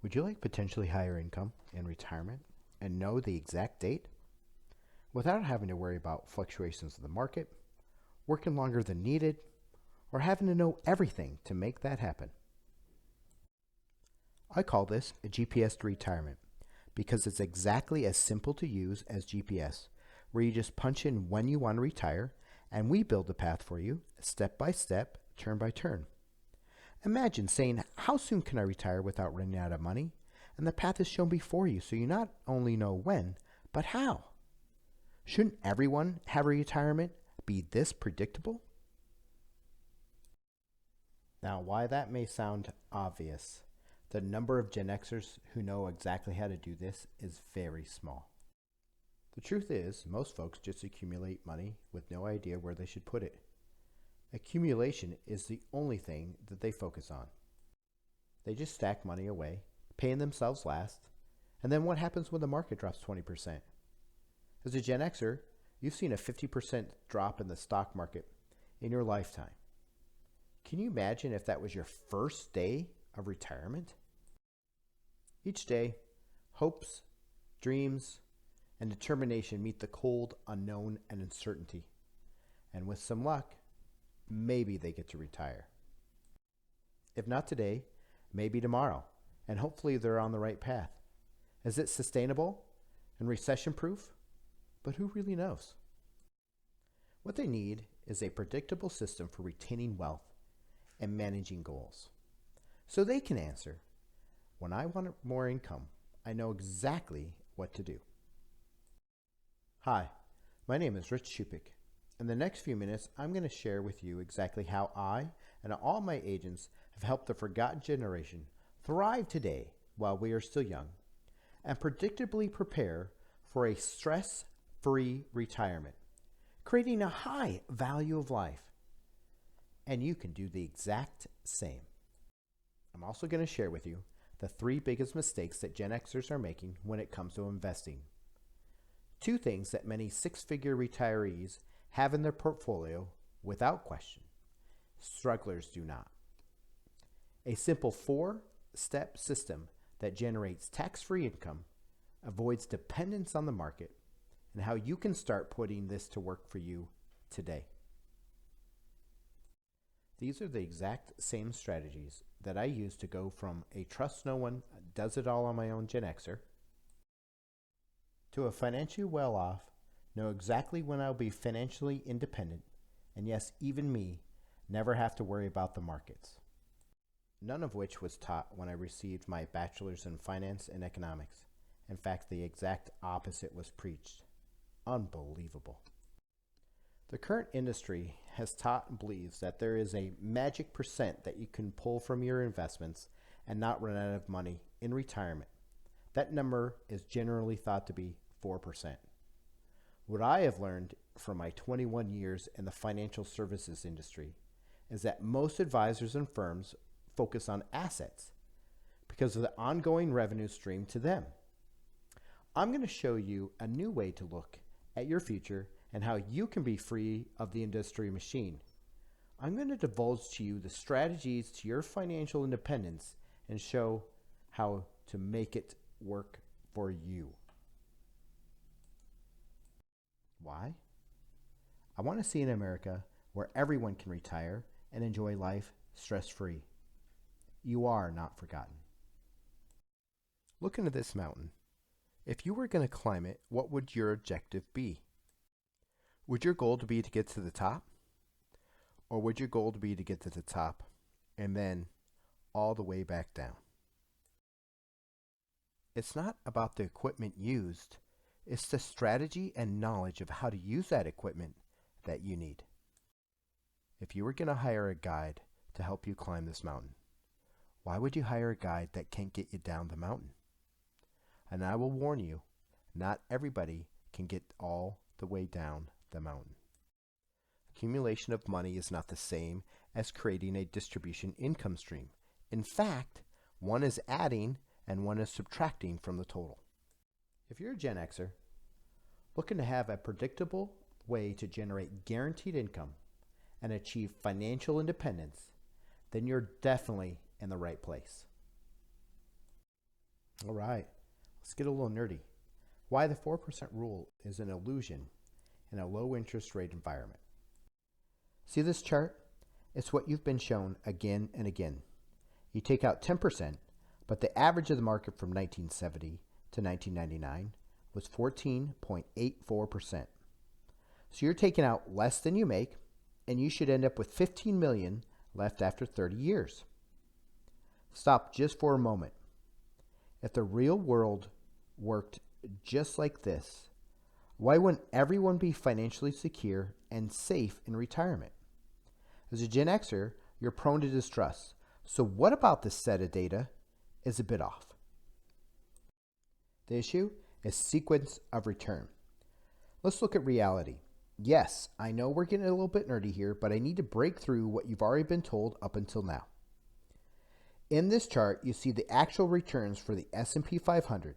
Would you like potentially higher income in retirement and know the exact date without having to worry about fluctuations in the market, working longer than needed, or having to know everything to make that happen? I call this a GPS to retirement because it's exactly as simple to use as GPS, where you just punch in when you want to retire and we build the path for you step by step, turn by turn. Imagine saying, how soon can I retire without running out of money? And the path is shown before you so you not only know when, but how. Shouldn't everyone have a retirement be this predictable? Now, why that may sound obvious, the number of Gen Xers who know exactly how to do this is very small. The truth is, most folks just accumulate money with no idea where they should put it. Accumulation is the only thing that they focus on. They just stack money away, paying themselves last, and then what happens when the market drops 20%? As a Gen Xer, you've seen a 50% drop in the stock market in your lifetime. Can you imagine if that was your first day of retirement? Each day, hopes, dreams, and determination meet the cold, unknown, and uncertainty. And with some luck, maybe they get to retire. If not today, maybe tomorrow, and hopefully they're on the right path. Is it sustainable and recession proof? But who really knows? What they need is a predictable system for retaining wealth and managing goals. So they can answer, when I want more income, I know exactly what to do. Hi, my name is Rich Shupik. In the next few minutes, I'm going to share with you exactly how I and all my agents have helped the forgotten generation thrive today while we are still young and predictably prepare for a stress-free retirement, creating a high value of life. And you can do the exact same. I'm also going to share with you the 3 biggest mistakes that Gen Xers are making when it comes to investing. 2 things that many 6-figure retirees have in their portfolio without question. Strugglers do not. A simple 4-step system that generates tax-free income, avoids dependence on the market, and how you can start putting this to work for you today. These are the exact same strategies that I use to go from a trust no one, does it all on my own Gen Xer to a financially well-off, know exactly when I'll be financially independent, and yes, even me, never have to worry about the markets. None of which was taught when I received my bachelor's in finance and economics. In fact, the exact opposite was preached. Unbelievable. The current industry has taught and believes that there is a magic percent that you can pull from your investments and not run out of money in retirement. That number is generally thought to be 4%. What I have learned from my 21 years in the financial services industry is that most advisors and firms focus on assets because of the ongoing revenue stream to them. I'm going to show you a new way to look at your future and how you can be free of the industry machine. I'm going to divulge to you the strategies to your financial independence and show how to make it work for you. Why? I want to see an America where everyone can retire and enjoy life stress-free. You are not forgotten. Look into this mountain. If you were going to climb it, what would your objective be? Would your goal be to get to the top? Or would your goal be to get to the top and then all the way back down? It's not about the equipment used. It's the strategy and knowledge of how to use that equipment that you need. If you were going to hire a guide to help you climb this mountain, why would you hire a guide that can't get you down the mountain? And I will warn you, not everybody can get all the way down the mountain. Accumulation of money is not the same as creating a distribution income stream. In fact, one is adding and one is subtracting from the total. If you're a Gen Xer looking to have a predictable way to generate guaranteed income and achieve financial independence, then you're definitely in the right place. All right, let's get a little nerdy. Why the 4% rule is an illusion in a low interest rate environment. See this chart? It's what you've been shown again and again. You take out 10%, but the average of the market from 1970 to 1999 was 14.84%. So you're taking out less than you make, and you should end up with 15 million left after 30 years. Stop just for a moment. If the real world worked just like this, why wouldn't everyone be financially secure and safe in retirement? As a Gen Xer, you're prone to distrust. So what about this set of data is a bit off? The issue is sequence of return. Let's look at reality. Yes, I know we're getting a little bit nerdy here, but I need to break through what you've already been told up until now. In this chart, you see the actual returns for the S&P 500.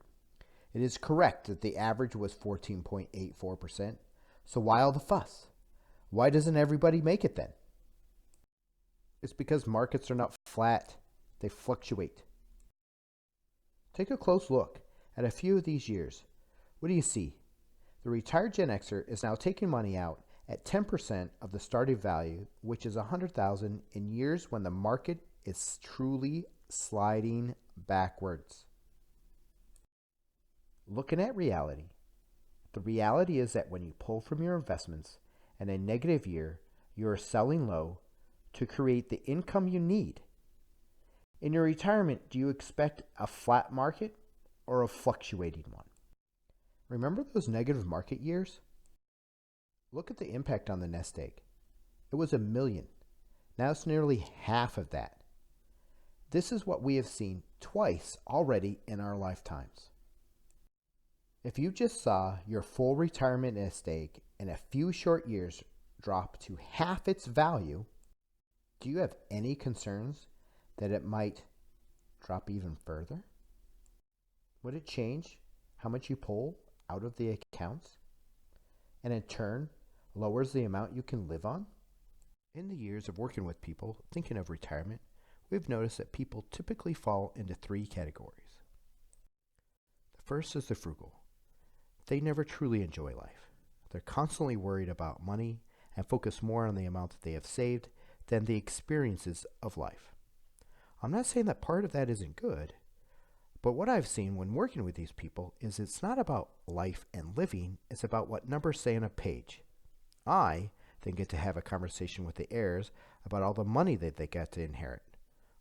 It is correct that the average was 14.84%. So why all the fuss? Why doesn't everybody make it then? It's because markets are not flat. They fluctuate. Take a close look at a few of these years. What do you see? The retired Gen Xer is now taking money out at 10% of the starting value, which is $100,000 in years when the market is truly sliding backwards. Looking at reality, the reality is that when you pull from your investments in a negative year, you are selling low to create the income you need. In your retirement, do you expect a flat market or a fluctuating one? Remember those negative market years? Look at the impact on the nest egg. It was 1 million. Now it's nearly half of that. This is what we have seen twice already in our lifetimes. If you just saw your full retirement nest egg in a few short years drop to half its value, do you have any concerns that it might drop even further? Would it change how much you pull out of the accounts and in turn lowers the amount you can live on? In the years of working with people thinking of retirement, we've noticed that people typically fall into 3 categories. The first is the frugal. They never truly enjoy life. They're constantly worried about money and focus more on the amount that they have saved than the experiences of life. I'm not saying that part of that isn't good, but what I've seen when working with these people is it's not about life and living, it's about what numbers say on a page. I then get to have a conversation with the heirs about all the money that they got to inherit.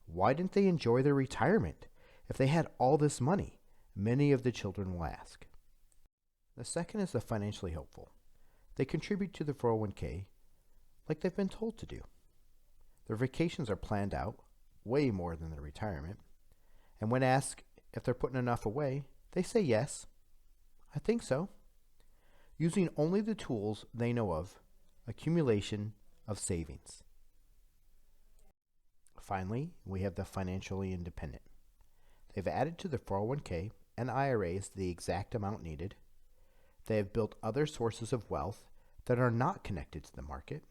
Why didn't they enjoy their retirement if they had all this money? Many of the children will ask. The second is the financially hopeful. They contribute to the 401k like they've been told to do. Their vacations are planned out way more than their retirement. And when asked if they're putting enough away, they say yes. I think so. Using only the tools they know of, accumulation of savings. Finally, we have the financially independent. They've added to the 401k and IRAs the exact amount needed. They have built other sources of wealth that are not connected to the market,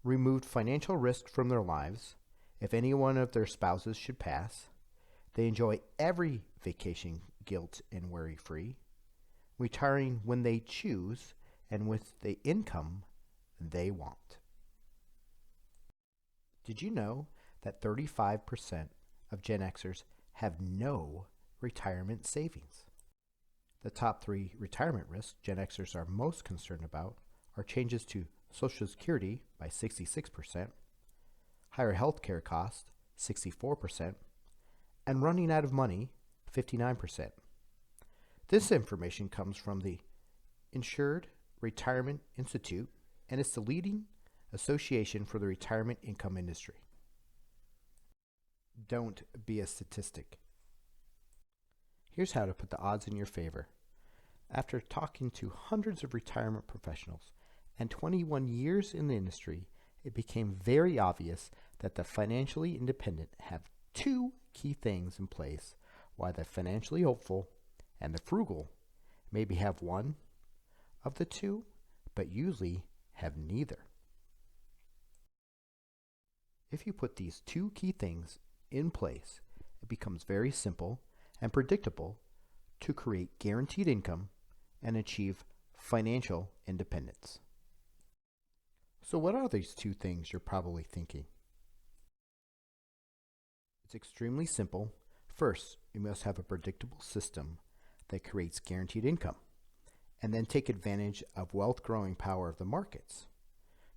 removed financial risk from their lives if any one of their spouses should pass. They enjoy every vacation guilt and worry-free, retiring when they choose and with the income they want. Did you know that 35% of Gen Xers have no retirement savings? The top 3 retirement risks Gen Xers are most concerned about are changes to Social Security by 66%, higher health care costs 64%, and running out of money 59%. This information comes from the Insured Retirement Institute and is the leading association for the retirement income industry. Don't be a statistic. Here's how to put the odds in your favor. After talking to hundreds of retirement professionals and 21 years in the industry, it became very obvious that the financially independent have 2 key things in place, while the financially hopeful and the frugal maybe have one of the 2, but usually have neither. If you put these 2 key things in place, it becomes very simple and predictable to create guaranteed income and achieve financial independence. So what are these two things, you're probably thinking? It's extremely simple. First, you must have a predictable system that creates guaranteed income, and then take advantage of wealth growing power of the markets,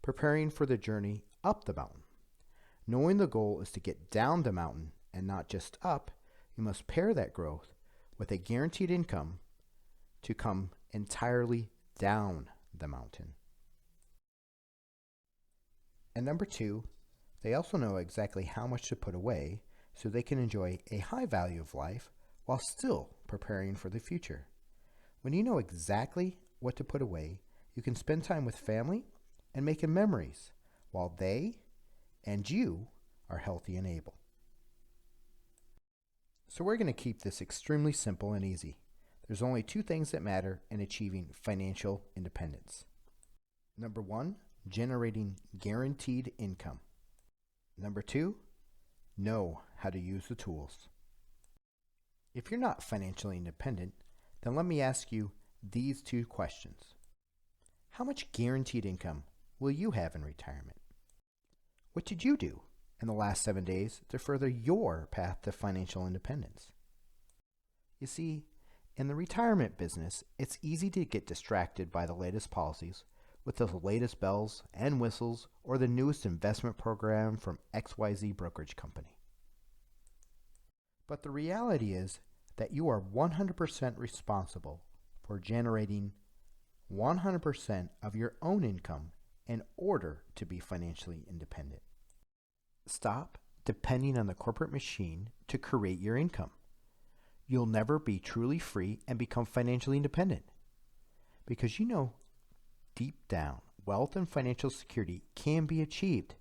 preparing for the journey up the mountain. Knowing the goal is to get down the mountain and not just up, you must pair that growth with a guaranteed income to come entirely down the mountain. And number two, they also know exactly how much to put away so they can enjoy a high value of life while still preparing for the future. When you know exactly what to put away, you can spend time with family and making memories while they and you are healthy and able. So we're going to keep this extremely simple and easy. There's only two things that matter in achieving financial independence. Number one, generating guaranteed income. Number two, know how to use the tools. If you're not financially independent, then let me ask you these two questions. How much guaranteed income will you have in retirement? What did you do in the last 7 days to further your path to financial independence? You see, in the retirement business, it's easy to get distracted by the latest policies with the latest bells and whistles or the newest investment program from XYZ brokerage company. But the reality is that you are 100% responsible for generating 100% of your own income in order to be financially independent. Stop depending on the corporate machine to create your income. You'll never be truly free and become financially independent because you know deep down wealth and financial security can be achieved,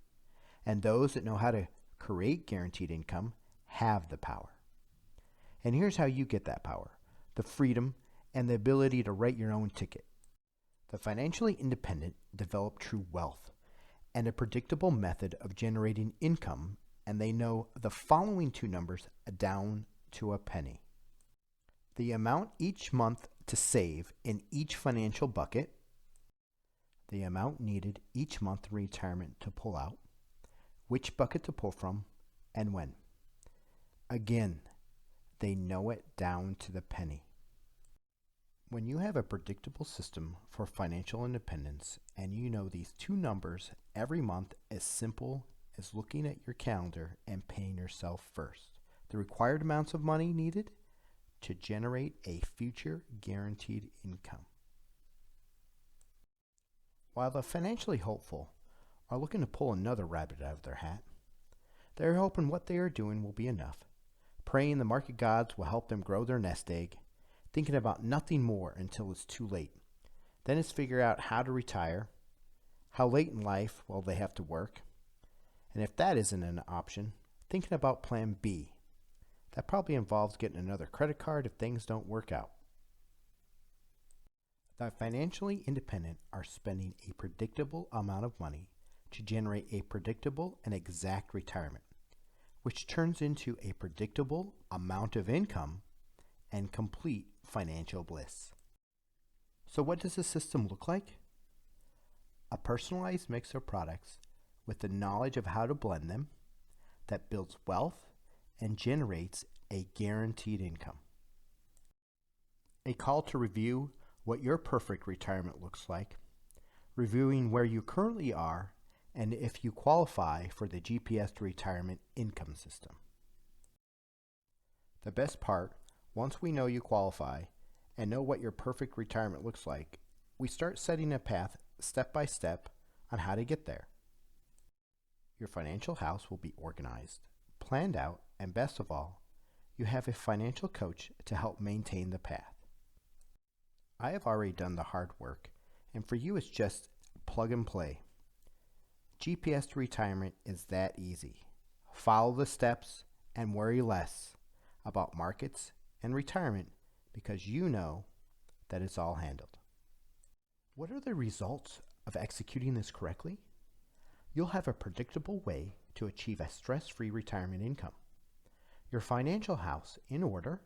and those that know how to create guaranteed income have the power. And here's how you get that power: the freedom and the ability to write your own ticket. The financially independent develop true wealth and a predictable method of generating income, and they know the following two numbers down to a penny. The amount each month to save in each financial bucket, the amount needed each month in retirement to pull out, which bucket to pull from, and when. Again, they know it down to the penny. When you have a predictable system for financial independence and you know these two numbers every month, as simple as looking at your calendar and paying yourself first the required amounts of money needed to generate a future guaranteed income. While the financially hopeful are looking to pull another rabbit out of their hat, they're hoping what they are doing will be enough, praying the market gods will help them grow their nest egg, thinking about nothing more until it's too late. Then it's figure out how to retire, how late in life will they have to work, and if that isn't an option, thinking about plan B. That probably involves getting another credit card if things don't work out. The financially independent are spending a predictable amount of money to generate a predictable and exact retirement, which turns into a predictable amount of income and complete financial bliss. So what does the system look like? A personalized mix of products with the knowledge of how to blend them that builds wealth and generates a guaranteed income. A call to review what your perfect retirement looks like, reviewing where you currently are and if you qualify for the GPS retirement income system. The best part, once we know you qualify and know what your perfect retirement looks like, we start setting a path step by step on how to get there. Your financial house will be organized, planned out, and best of all, you have a financial coach to help maintain the path. I have already done the hard work, and for you it's just plug and play. GPS to retirement is that easy. Follow the steps and worry less about markets and retirement because you know that it's all handled. What are the results of executing this correctly? You'll have a predictable way to achieve a stress-free retirement income. Your financial house in order,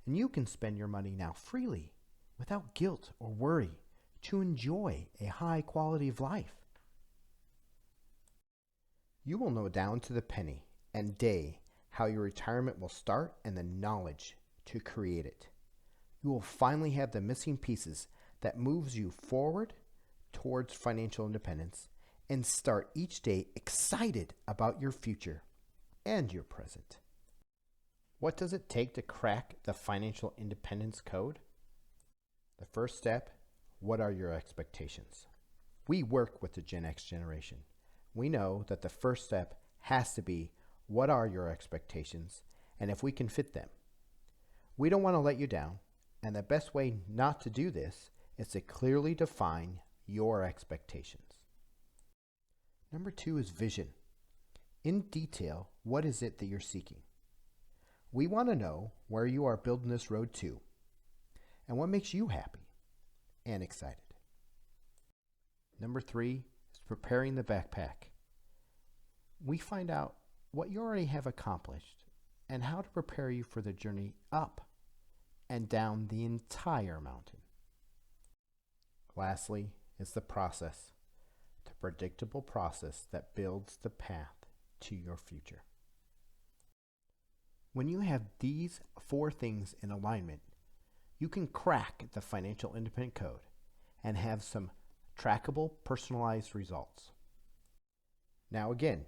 And you can spend your money now freely, without guilt or worry, to enjoy a high quality of life. You will know down to the penny and day how your retirement will start and the knowledge to create it. You will finally have the missing pieces that moves you forward towards financial independence and start each day excited about your future and your present. What does it take to crack the financial independence code? The first step, what are your expectations? We work with the Gen X generation. We know that the first step has to be, what are your expectations, and if we can fit them. We don't want to let you down, and the best way not to do this is to clearly define your expectations. Number 2 is vision. In detail, what is it that you're seeking? We want to know where you are building this road to, and what makes you happy and excited. Number 3 is preparing the backpack. We find out what you already have accomplished and how to prepare you for the journey up and down the entire mountain. Lastly is the process, the predictable process that builds the path to your future. When you have these 4 things in alignment, you can crack the financial independent code and have some trackable, personalized results. Now again,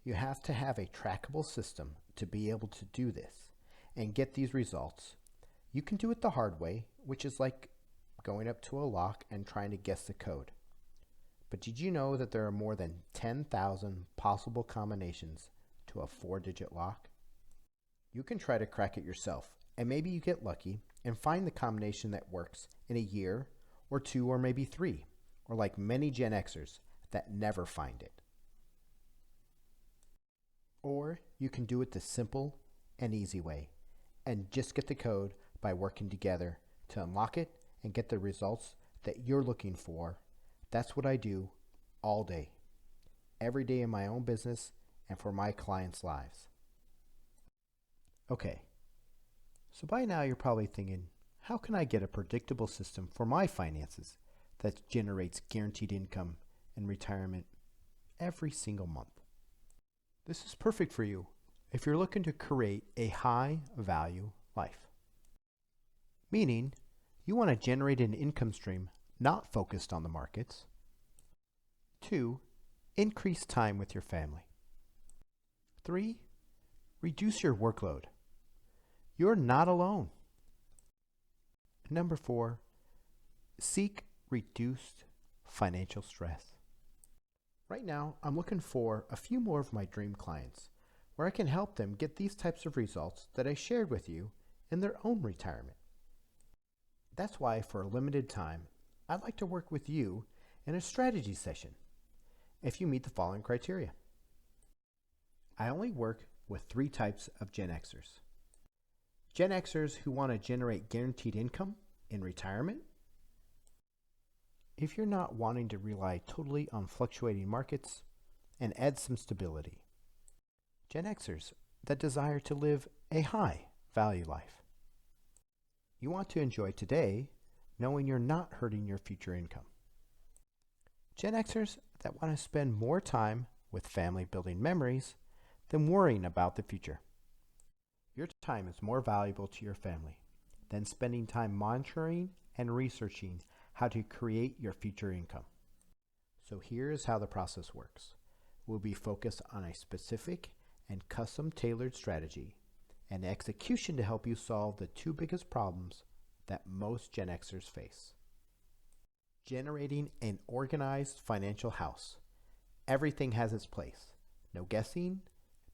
you have to have a trackable system to be able to do this and get these results. You can do it the hard way, which is like going up to a lock and trying to guess the code. But did you know that there are more than 10,000 possible combinations to a 4-digit lock? You can try to crack it yourself, and maybe you get lucky and find the combination that works in a year or 2 or maybe 3, or like many Gen Xers that never find it. Or you can do it the simple and easy way and just get the code by working together to unlock it and get the results that you're looking for. That's what I do all day, every day in my own business and for my clients' lives. Okay, so by now you're probably thinking, how can I get a predictable system for my finances that generates guaranteed income in retirement every single month? This is perfect for you if you're looking to create a high value life. Meaning, you want to generate an income stream not focused on the markets. 2, increase time with your family. 3, reduce your workload. You're not alone. Number 4, seek reduced financial stress. Right now, I'm looking for a few more of my dream clients where I can help them get these types of results that I shared with you in their own retirement. That's why, for a limited time, I'd like to work with you in a strategy session if you meet the following criteria. I only work with 3 types of Gen Xers. Gen Xers who want to generate guaranteed income in retirement. If you're not wanting to rely totally on fluctuating markets and add some stability. Gen Xers that desire to live a high value life. You want to enjoy today knowing you're not hurting your future income. Gen Xers that want to spend more time with family building memories than worrying about the future. Your time is more valuable to your family than spending time monitoring and researching how to create your future income. So here's how the process works. We'll be focused on a specific and custom tailored strategy and execution to help you solve the 2 biggest problems that most Gen Xers face. Generating an organized financial house. Everything has its place. No guessing,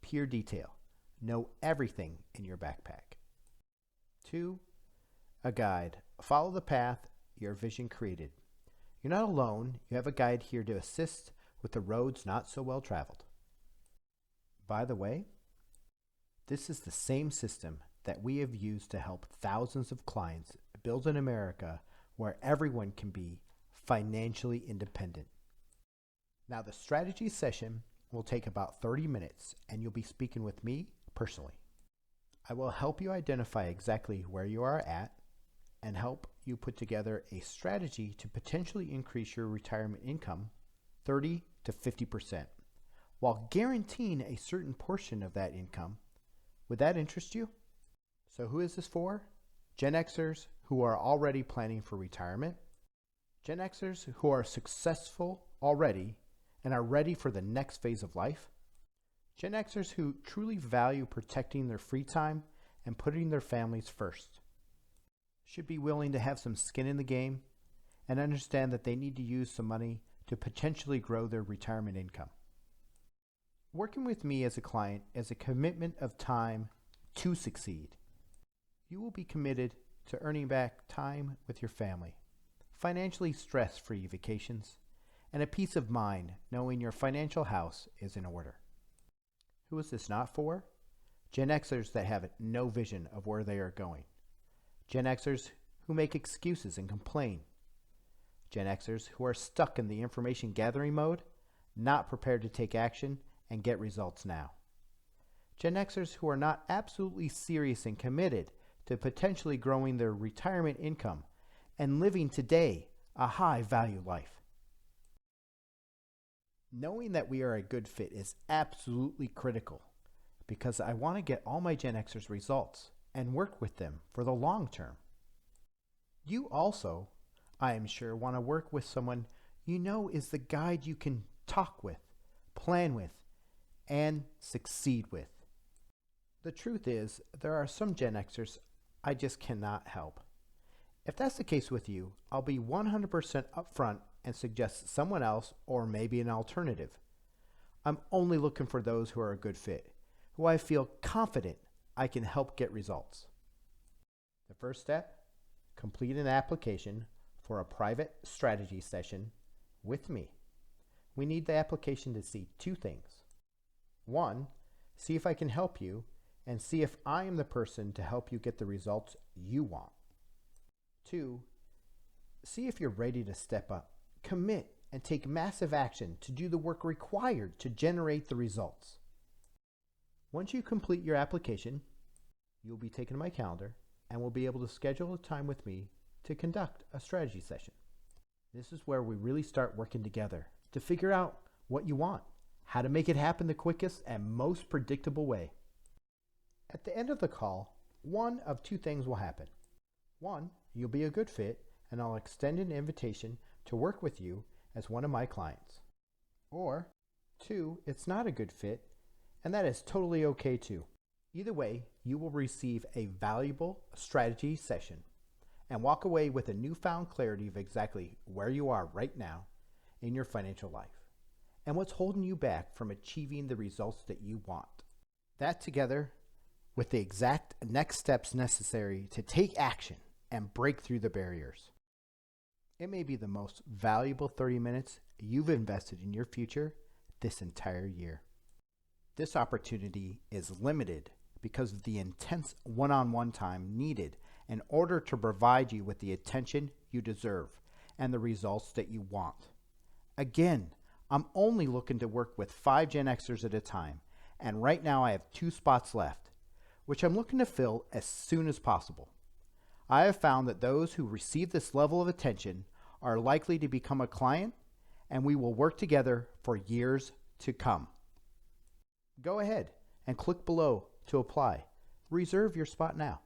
pure detail. Know everything in your backpack. 2, a guide. Follow the path your vision created. You're not alone. You have a guide here to assist with the roads not so well traveled. By the way, this is the same system that we have used to help thousands of clients build an America where everyone can be financially independent. Now, the strategy session will take about 30 minutes, and you'll be speaking with me personally. I will help you identify exactly where you are at and help you put together a strategy to potentially increase your retirement income 30 to 50%, while guaranteeing a certain portion of that income. Would that interest you? So who is this for? Gen Xers who are already planning for retirement, Gen Xers who are successful already and are ready for the next phase of life, Gen Xers who truly value protecting their free time and putting their families first, should be willing to have some skin in the game and understand that they need to use some money to potentially grow their retirement income. Working with me as a client is a commitment of time to succeed. You will be committed to earning back time with your family, financially stress-free vacations, and a peace of mind knowing your financial house is in order. Who is this not for? Gen Xers that have no vision of where they are going. Gen Xers who make excuses and complain. Gen Xers who are stuck in the information gathering mode, not prepared to take action and get results now. Gen Xers who are not absolutely serious and committed to potentially growing their retirement income and living today a high-value life. Knowing that we are a good fit is absolutely critical because I want to get all my Gen Xers results and work with them for the long term. You also, I am sure, want to work with someone you know is the guide you can talk with, plan with, and succeed with. The truth is, there are some Gen Xers I just cannot help. If that's the case with you, I'll be 100% upfront and suggest someone else or maybe an alternative. I'm only looking for those who are a good fit, who I feel confident I can help get results. The first step, complete an application for a private strategy session with me. We need the application to see two things. One, see if I can help you and see if I am the person to help you get the results you want. Two, see if you're ready to step up, commit, and take massive action to do the work required to generate the results. Once you complete your application, you'll be taken to my calendar and will be able to schedule a time with me to conduct a strategy session. This is where we really start working together to figure out what you want, how to make it happen the quickest and most predictable way. At the end of the call, one of two things will happen. One, you'll be a good fit and I'll extend an invitation to work with you as one of my clients. Or two, it's not a good fit and that is totally okay too. Either way, you will receive a valuable strategy session and walk away with a newfound clarity of exactly where you are right now in your financial life and what's holding you back from achieving the results that you want. That together with the exact next steps necessary to take action and break through the barriers. It may be the most valuable 30 minutes you've invested in your future this entire year. This opportunity is limited because of the intense one-on-one time needed in order to provide you with the attention you deserve and the results that you want. Again, I'm only looking to work with 5 Gen Xers at a time, and right now I have 2 spots left, which I'm looking to fill as soon as possible. I have found that those who receive this level of attention are likely to become a client, and we will work together for years to come. Go ahead and click below to apply. Reserve your spot now.